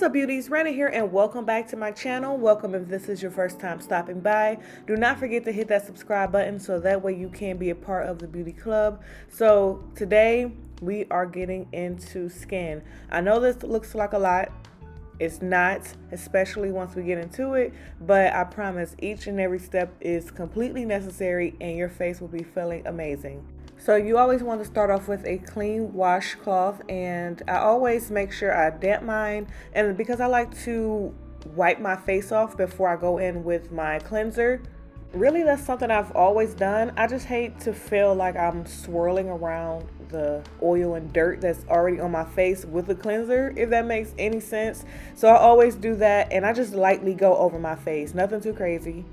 What's up, beauties? Rana here, and welcome back to my channel. Welcome if this is your first time stopping by. Do not forget to hit that subscribe button so that way you can be a part of the beauty club. So today we are getting into skin. I know this looks like a lot. It's not, especially once we get into it, but I promise each and every step is completely necessary and your face will be feeling amazing. So you always want to start off with a clean washcloth, and I always make sure I damp mine, and because I like to wipe my face off before I go in with my cleanser. Really, that's something I've always done. I just hate to feel like I'm swirling around the oil and dirt that's already on my face with the cleanser, if that makes any sense. So I always do that, and I just lightly go over my face, nothing too crazy.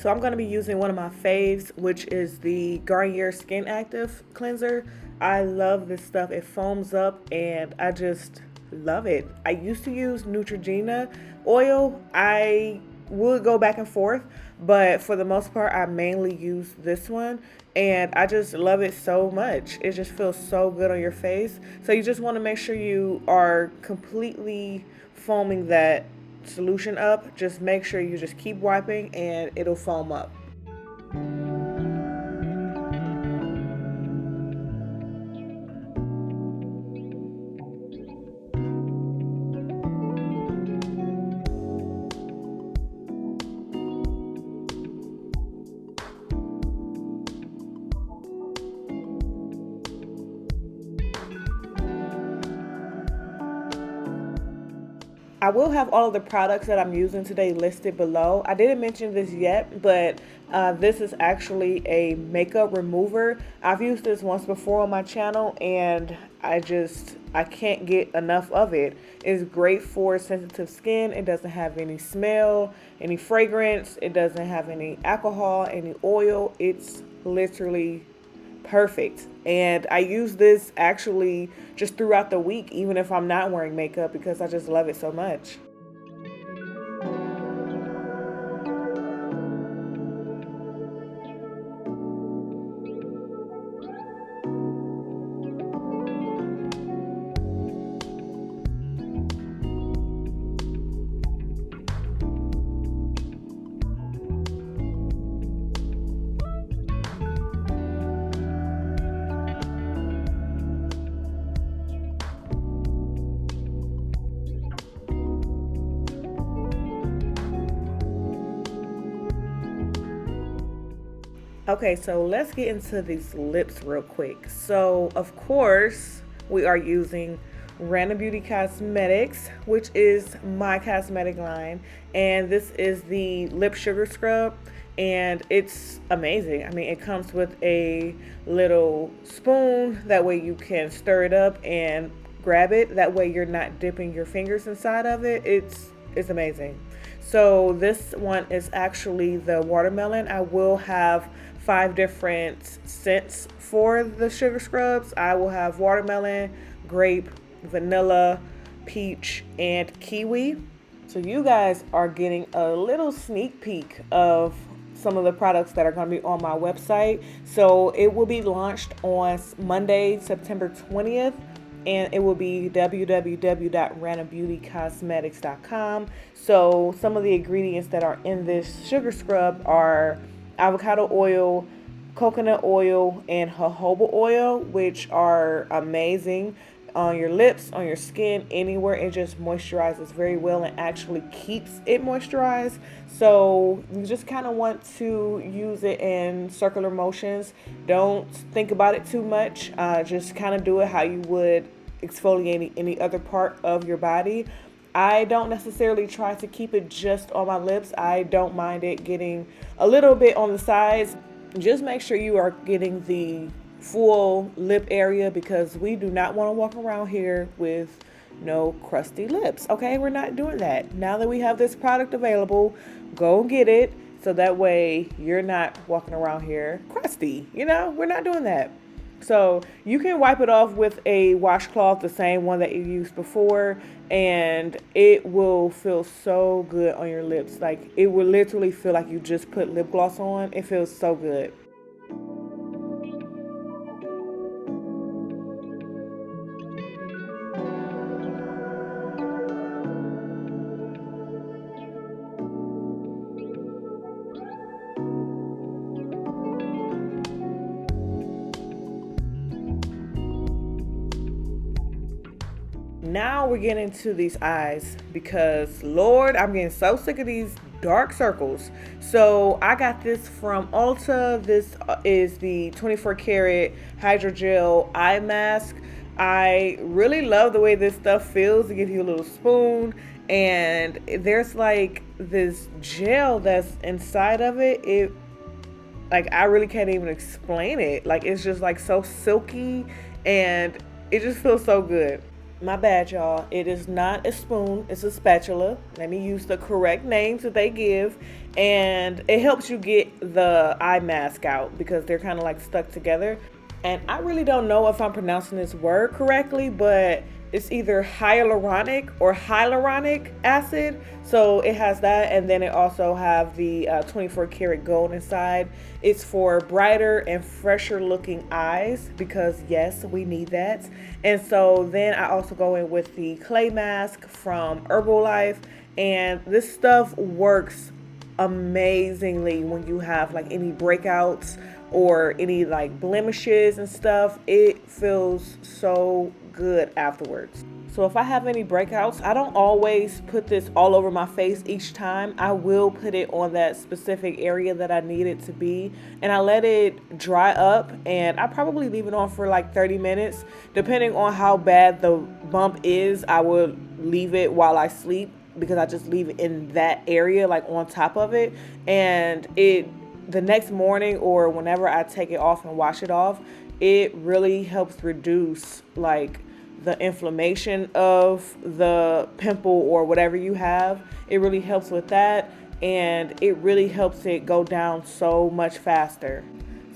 So I'm going to be using one of my faves, which is the Garnier Skinactive cleanser. I love this stuff. It foams up and I just love it. I used to use Neutrogena oil. I would go back and forth, but for the most part, I mainly use this one. And I just love it so much. It just feels so good on your face. So you just want to make sure you are completely foaming that solution up. Just make sure you just keep wiping and it'll foam up. I will have all of the products that I'm using today listed below. I didn't mention this yet, but this is actually a makeup remover. I've used this once before on my channel and I can't get enough of it. It's great for sensitive skin. It doesn't have any smell, any fragrance. It doesn't have any alcohol, any oil. It's literally perfect. And I use this actually just throughout the week, even if I'm not wearing makeup, because I just love it so much. Okay, so let's get into these lips real quick. So, of course, we are using Rana Beauty Cosmetics, which is my cosmetic line. And this is the lip sugar scrub. And it's amazing. I mean, it comes with a little spoon. That way you can stir it up and grab it. That way you're not dipping your fingers inside of it. It's amazing. So this one is actually the watermelon. I will have 5 different scents for the sugar scrubs. I will have watermelon, grape, vanilla, peach, and kiwi. So you guys are getting a little sneak peek of some of the products that are going to be on my website. So it will be launched on Monday, September 20th. And it will be www.ranabeautycosmetics.com. So some of the ingredients that are in this sugar scrub are avocado oil, coconut oil, and jojoba oil, which are amazing on your lips, on your skin, anywhere. It just moisturizes very well and actually keeps it moisturized. So you just kind of want to use it in circular motions. Don't think about it too much. Just kind of do it how you would exfoliate any other part of your body. I don't necessarily try to keep it just on my lips. I don't mind it getting a little bit on the sides. Just make sure you are getting the full lip area, because we do not want to walk around here with no crusty lips. Okay, we're not doing that. Now that we have this product available, go get it so that way you're not walking around here crusty. You know, we're not doing that. So you can wipe it off with a washcloth, the same one that you used before, and it will feel so good on your lips. Like, it will literally feel like you just put lip gloss on. It feels so good. Now we're getting to these eyes because, Lord, I'm getting so sick of these dark circles. So I got this from Ulta. This is the 24 karat Hydrogel eye mask. I really love the way this stuff feels. It gives you a little spoon, and there's like this gel that's inside of it. Like, I really can't even explain it. Like, it's just like so silky, and it just feels so good. My bad, y'all. It is not a spoon, it's a spatula. Let me use the correct names that they give. And it helps you get the eye mask out because they're kind of like stuck together. And I really don't know if I'm pronouncing this word correctly, but it's either hyaluronic or hyaluronic acid. So it has that, and then it also have the 24 karat gold inside. It's for brighter and fresher looking eyes because yes, we need that. And so then I also go in with the clay mask from Herbalife, and this stuff works amazingly when you have like any breakouts or any like blemishes and stuff. It feels so good afterwards. So if I have any breakouts, I don't always put this all over my face each time. I will put it on that specific area that I need it to be, and I let it dry up, and I probably leave it on for like 30 minutes. Depending on how bad the bump is, I will leave it while I sleep because I just leave it in that area, like on top of it, and the next morning or whenever I take it off and wash it off, it really helps reduce like the inflammation of the pimple or whatever you have. It really helps with that, and it really helps it go down so much faster.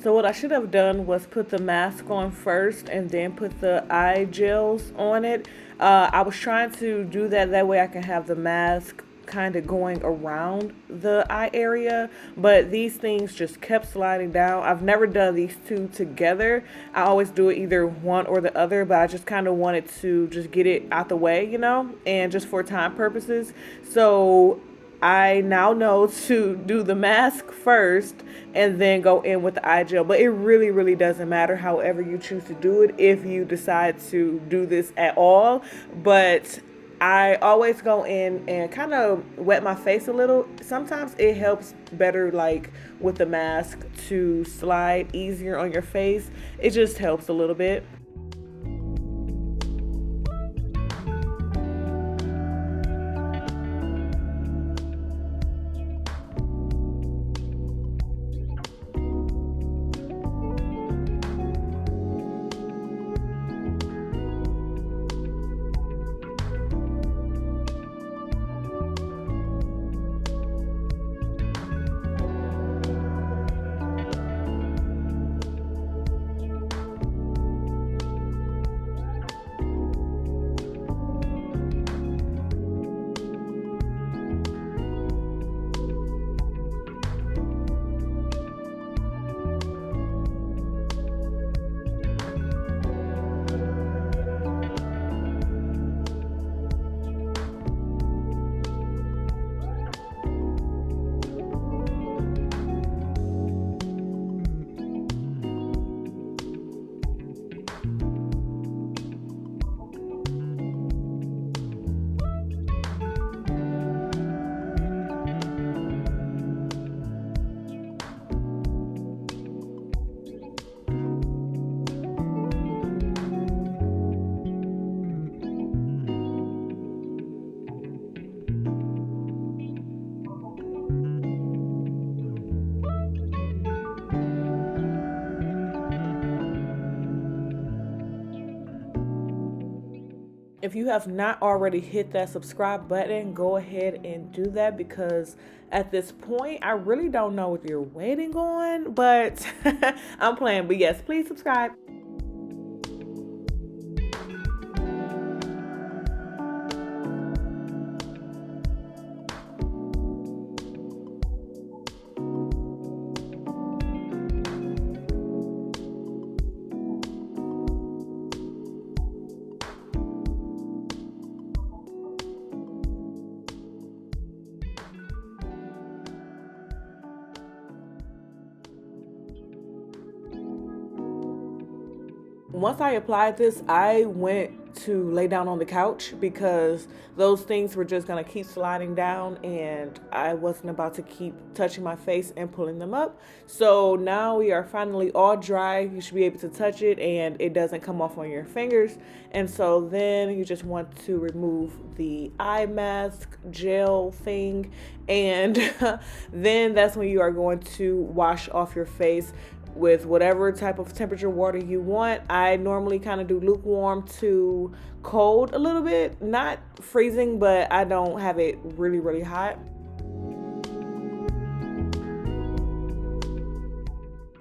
So what I should have done was put the mask on first and then put the eye gels on it. I was trying to do that way I can have the mask kind of going around the eye area, but these things just kept sliding down. I've never done these two together. I always do it either one or the other, but I just kind of wanted to just get it out the way, and just for time purposes. So I now know to do the mask first and then go in with the eye gel, but it really, really doesn't matter however you choose to do it if you decide to do this at all. But I always go in and kind of wet my face a little. Sometimes it helps better, like with the mask, to slide easier on your face. It just helps a little bit. If you have not already hit that subscribe button, go ahead and do that because at this point, I really don't know what you're waiting on, but I'm playing. But yes, please subscribe. Once I applied this, I went to lay down on the couch because those things were just gonna keep sliding down and I wasn't about to keep touching my face and pulling them up. So now we are finally all dry. You should be able to touch it and it doesn't come off on your fingers. And so then you just want to remove the eye mask gel thing, and then that's when you are going to wash off your face with whatever type of temperature water you want. I normally kind of do lukewarm to cold a little bit, not freezing, but I don't have it really, really hot.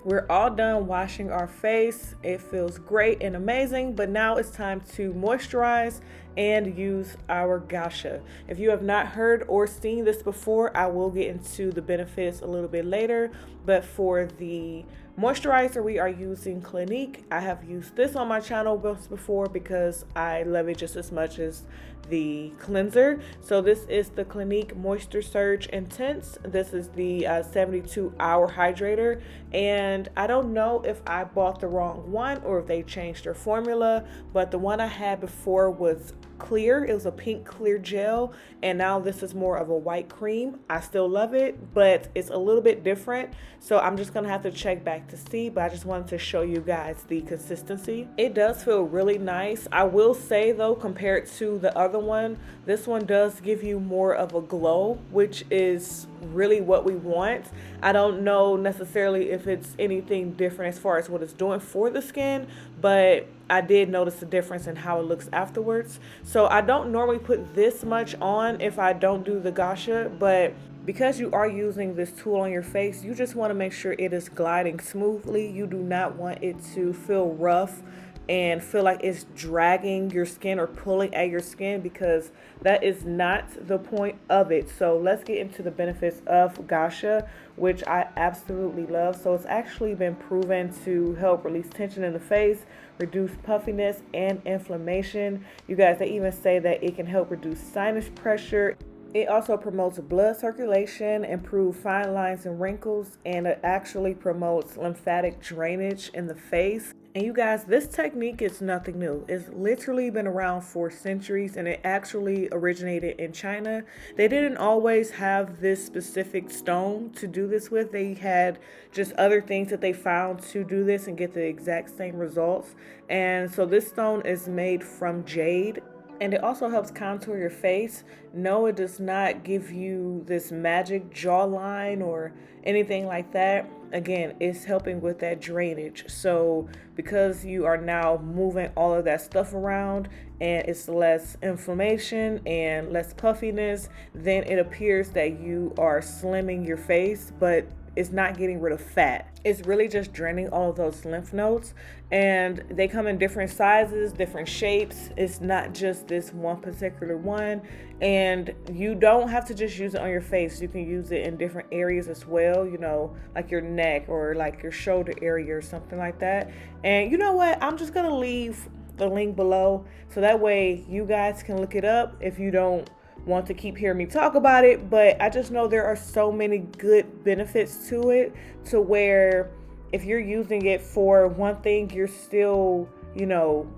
We're all done washing our face. It feels great and amazing, but now it's time to moisturize and use our Gua Sha. If you have not heard or seen this before, I will get into the benefits a little bit later, but for the moisturizer, we are using Clinique. I have used this on my channel before because I love it just as much as the cleanser. So this is the Clinique Moisture Surge Intense. This is the 72-hour hydrator, and I don't know if I bought the wrong one or if they changed their formula, but the one I had before was clear. It was a pink clear gel, and now this is more of a white cream. I still love it, but it's a little bit different, so I'm just gonna have to check back to see, but I just wanted to show you guys the consistency. It does feel really nice. I will say though, compared to the other one, this one does give you more of a glow, which is really what we want. I don't know necessarily if it's anything different as far as what it's doing for the skin, but I did notice a difference in how it looks afterwards. So I don't normally put this much on if I don't do the Gua Sha, but because you are using this tool on your face, you just want to make sure it is gliding smoothly. You do not want it to feel rough and feel like it's dragging your skin or pulling at your skin, because that is not the point of it. So let's get into the benefits of Gua Sha, which I absolutely love. So it's actually been proven to help release tension in the face, reduce puffiness and inflammation. You guys, they even say that it can help reduce sinus pressure. It also promotes blood circulation, improve fine lines and wrinkles, and it actually promotes lymphatic drainage in the face. And you guys, this technique is nothing new. It's literally been around for centuries, and it actually originated in China. They didn't always have this specific stone to do this with. They had just other things that they found to do this and get the exact same results. And so this stone is made from jade. And it also helps contour your face. No, it does not give you this magic jawline or anything like that. Again, it's helping with that drainage. So because you are now moving all of that stuff around and it's less inflammation and less puffiness, then it appears that you are slimming your face, but it's not getting rid of fat. It's really just draining all of those lymph nodes, and they come in different sizes, different shapes. It's not just this one particular one, and you don't have to just use it on your face. You can use it in different areas as well, you know, like your neck or like your shoulder area or something like that. And you know what? I'm just gonna leave the link below so that way you guys can look it up if you don't want to keep hearing me talk about it. But I just know there are so many good benefits to it, to where if you're using it for one thing, you're still, you know,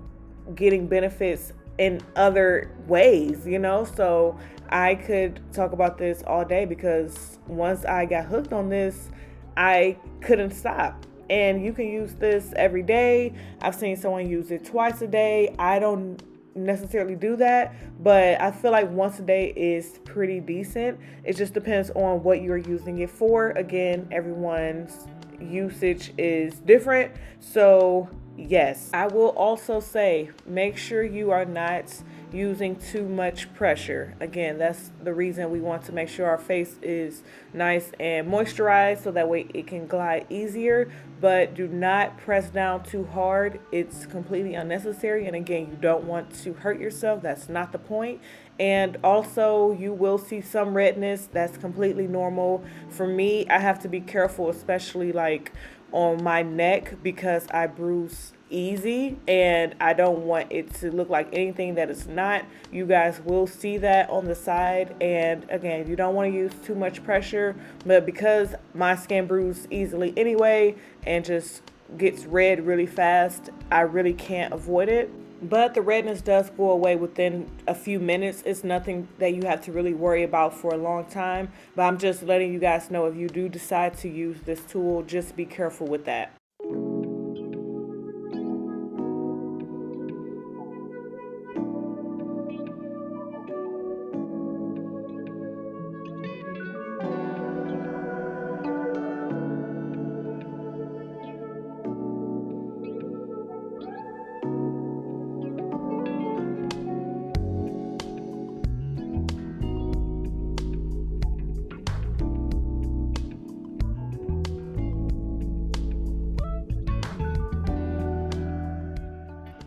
getting benefits in other ways, you know. So I could talk about this all day, because once I got hooked on this, I couldn't stop. And you can use this every day. I've seen someone use it twice a day. I don't necessarily do that, but I feel like once a day is pretty decent. It just depends on what you're using it for. Again, everyone's usage is different. So yes, I will also say, make sure you are not using too much pressure. Again, that's the reason we want to make sure our face is nice and moisturized, so that way it can glide easier. But do not press down too hard. It's completely unnecessary, and again, you don't want to hurt yourself. That's not the point. And also, you will see some redness. That's completely normal. For me, I have to be careful, especially like on my neck, because I bruise easy and I don't want it to look like anything that it's not. You guys will see that on the side. And again, you don't want to use too much pressure, but because my skin bruises easily anyway, and just gets red really fast, I really can't avoid it. But the redness does go away within a few minutes. It's nothing that you have to really worry about for a long time. But I'm just letting you guys know, if you do decide to use this tool, just be careful with that.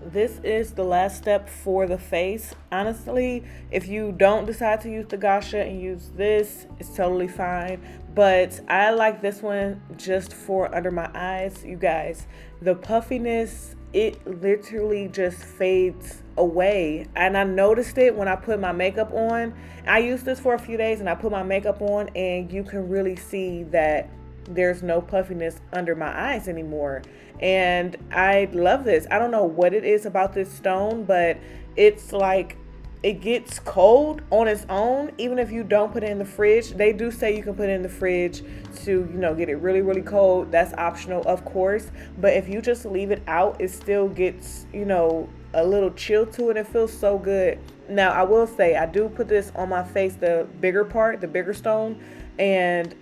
This is the last step for the face. Honestly, if you don't decide to use the Gua Sha and use this, it's totally fine. But I like this one just for under my eyes. You guys, the puffiness, it literally just fades away. And I noticed it when I put my makeup on. I used this for a few days and I put my makeup on, and you can really see that there's no puffiness under my eyes anymore. And I love this. I don't know what it is about this stone, but it's like it gets cold on its own, even if you don't put it in the fridge. They do say you can put it in the fridge to, get it really, really cold. That's optional, of course. But if you just leave it out, it still gets, a little chill to it. It feels so good. Now, I will say, I do put this on my face, the bigger part, the bigger stone, and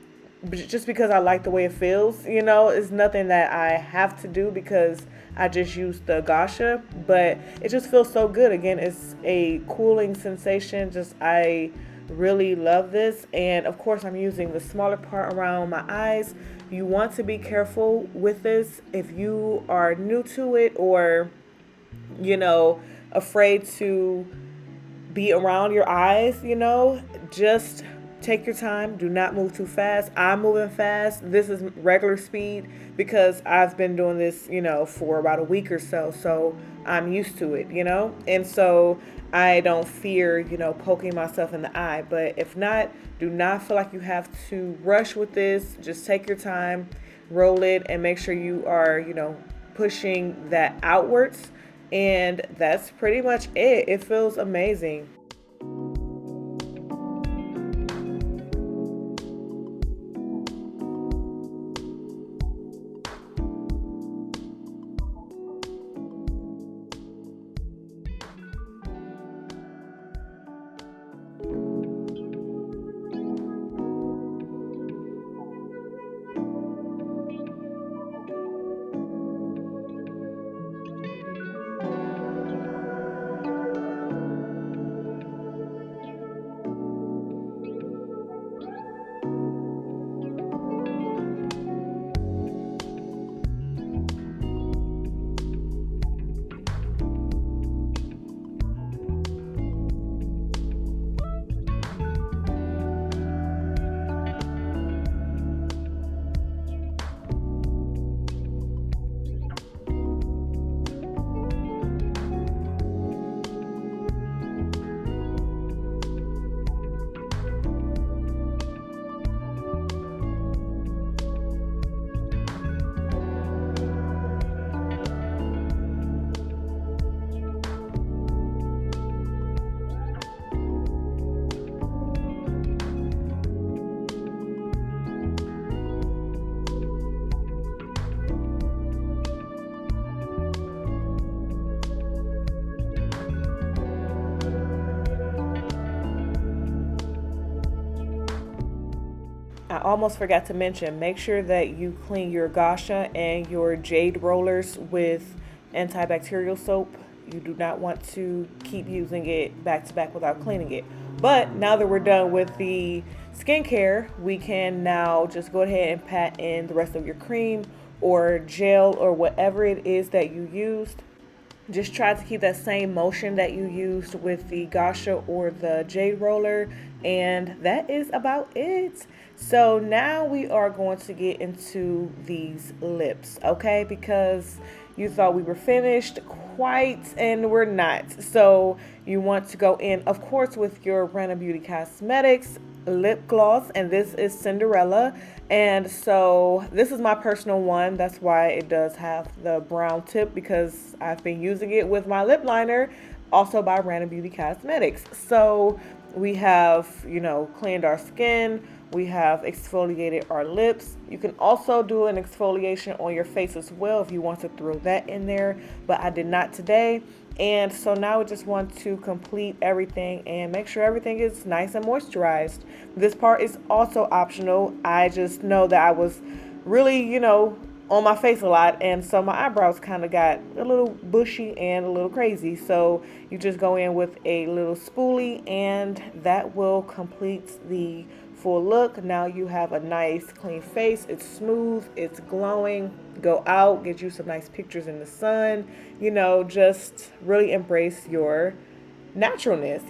just because I like the way it feels, it's nothing that I have to do because I just use the Gua Sha, but it just feels so good. Again, it's a cooling sensation. I really love this. And of course, I'm using the smaller part around my eyes. You want to be careful with this if you are new to it, or, afraid to be around your eyes, just take your time. Do not move too fast. I'm moving fast. This is regular speed because I've been doing this, for about a week or so. So I'm used to it, and so I don't fear, poking myself in the eye. But if not, do not feel like you have to rush with this. Just take your time, roll it, and make sure you are, pushing that outwards. And that's pretty much it. It feels amazing. I almost forgot to mention, make sure that you clean your Gua Sha and your Jade rollers with antibacterial soap. You do not want to keep using it back to back without cleaning it. But now that we're done with the skincare, we can now just go ahead and pat in the rest of your cream or gel or whatever it is that you used. Just try to keep that same motion that you used with the Gua Sha or the Jade roller, and that is about it. So now we are going to get into these lips, okay? Because you thought we were finished quite, and we're not. So you want to go in, of course, with your Rana Beauty Cosmetics lip gloss, and this is Cinderella. And so this is my personal one. That's why it does have the brown tip, because I've been using it with my lip liner, also by Rana Beauty Cosmetics. So we have, cleaned our skin. We have exfoliated our lips. You can also do an exfoliation on your face as well if you want to throw that in there, but I did not today. And so now I just want to complete everything and make sure everything is nice and moisturized. This part is also optional. I just know that I was really, on my face a lot, and so my eyebrows kind of got a little bushy and a little crazy. So you just go in with a little spoolie and that will complete the full look. Now you have a nice clean face. It's smooth, it's glowing. Go out, get you some nice pictures in the sun, just really embrace your naturalness.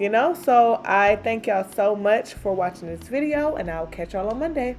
So I thank y'all so much for watching this video, and I'll catch y'all on Monday.